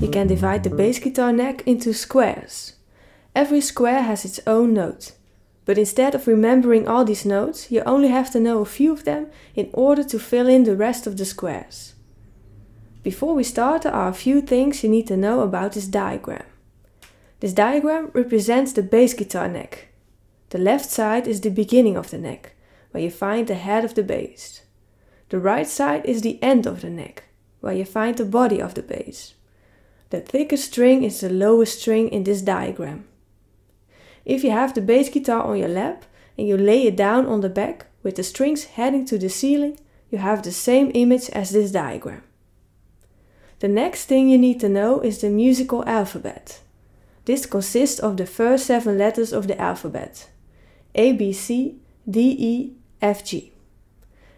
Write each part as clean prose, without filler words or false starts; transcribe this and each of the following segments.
You can divide the bass guitar neck into squares. Every square has its own note. But instead of remembering all these notes, you only have to know a few of them in order to fill in the rest of the squares. Before we start, there are a few things you need to know about this diagram. This diagram represents the bass guitar neck. The left side is the beginning of the neck, where you find the head of the bass. The right side is the end of the neck, where you find the body of the bass. The thickest string is the lowest string in this diagram. If you have the bass guitar on your lap and you lay it down on the back with the strings heading to the ceiling, you have the same image as this diagram. The next thing you need to know is the musical alphabet. This consists of the first 7 letters of the alphabet: A, B, C, D, E, F, G.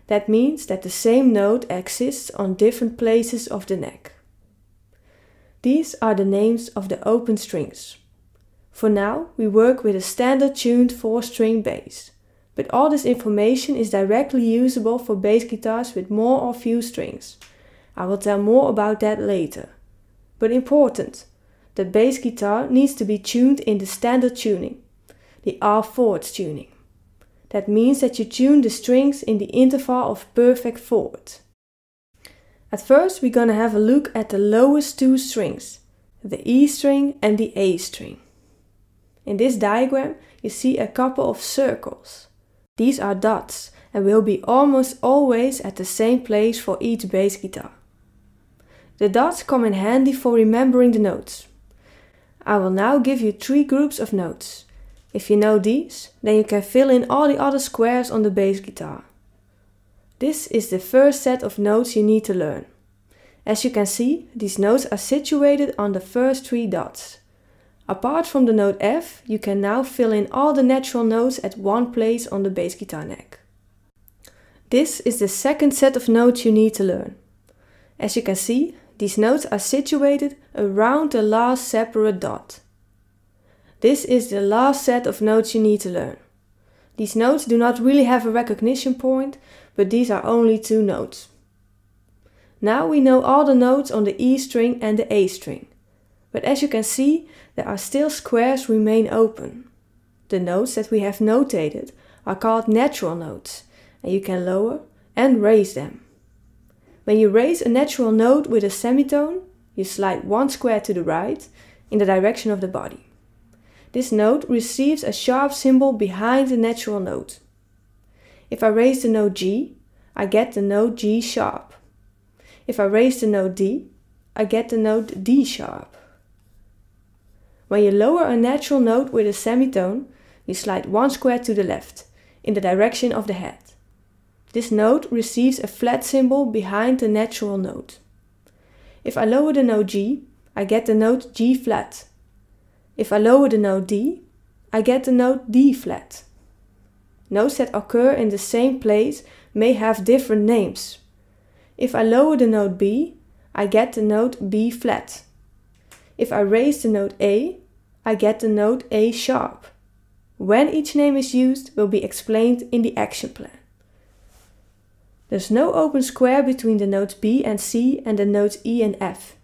That means that the same note exists on different places of the neck. These are the names of the open strings. For now, we work with a standard tuned 4-string bass, but all this information is directly usable for bass guitars with more or few strings. I will tell more about that later. But important, the bass guitar needs to be tuned in the standard tuning, the R-4 tuning. That means that you tune the strings in the interval of perfect forward. At first, we're gonna have a look at the lowest 2 strings, the E string and the A string. In this diagram, you see a couple of circles. These are dots and will be almost always at the same place for each bass guitar. The dots come in handy for remembering the notes. I will now give you 3 groups of notes. If you know these, then you can fill in all the other squares on the bass guitar. This is the first set of notes you need to learn. As you can see, these notes are situated on the first 3 dots. Apart from the note F, you can now fill in all the natural notes at one place on the bass guitar neck. This is the second set of notes you need to learn. As you can see, these notes are situated around the last separate dot. This is the last set of notes you need to learn. These notes do not really have a recognition point, but these are only 2 notes. Now we know all the notes on the E string and the A string. But as you can see, there are still squares remain open. The notes that we have notated are called natural notes, and you can lower and raise them. When you raise a natural note with a semitone, you slide 1 square to the right in the direction of the body. This note receives a sharp symbol behind the natural note. If I raise the note G, I get the note G sharp. If I raise the note D, I get the note D sharp. When you lower a natural note with a semitone, you slide 1 square to the left, in the direction of the head. This note receives a flat symbol behind the natural note. If I lower the note G, I get the note G flat. If I lower the note D, I get the note D flat. Notes that occur in the same place may have different names. If I lower the note B, I get the note B flat. If I raise the note A, I get the note A sharp. When each name is used will be explained in the action plan. There's no open square between the notes B and C and the notes E and F.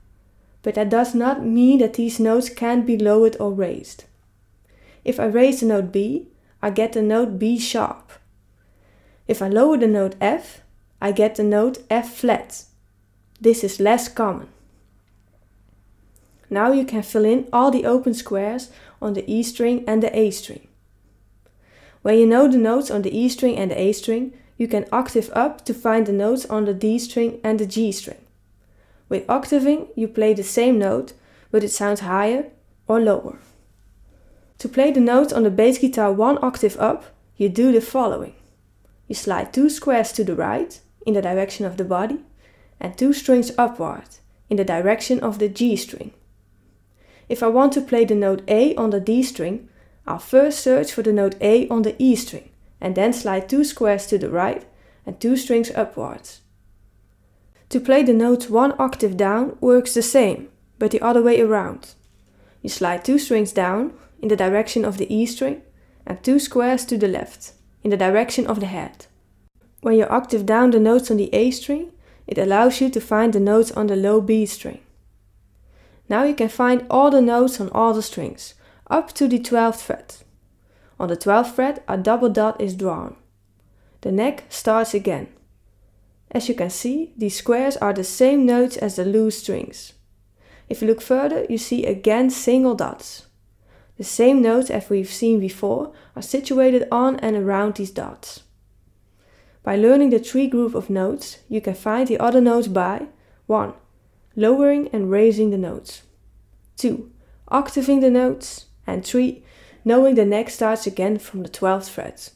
But that does not mean that these notes can't be lowered or raised. If I raise the note B, I get the note B sharp. If I lower the note F, I get the note F flat. This is less common. Now you can fill in all the open squares on the E string and the A string. When you know the notes on the E string and the A string, you can octave up to find the notes on the D string and the G string. With octaving, you play the same note, but it sounds higher or lower. To play the notes on the bass guitar 1 octave up, you do the following. You slide 2 squares to the right, in the direction of the body, and 2 strings upward, in the direction of the G string. If I want to play the note A on the D string, I'll first search for the note A on the E string, and then slide 2 squares to the right and 2 strings upwards. To play the notes 1 octave down works the same, but the other way around. You slide 2 strings down, in the direction of the E string, and 2 squares to the left, in the direction of the head. When you octave down the notes on the A string, It allows you to find the notes on the low B string. Now you can find all the notes on all the strings, up to the 12th fret. On the 12th fret, a double dot is drawn. The neck starts again. As you can see, these squares are the same notes as the loose strings. If you look further, you see again single dots. The same notes as we've seen before are situated on and around these dots. By learning the tree group of notes, you can find the other notes by 1. Lowering and raising the notes. 2. Octaving the notes. And 3. Knowing the neck starts again from the 12th fret.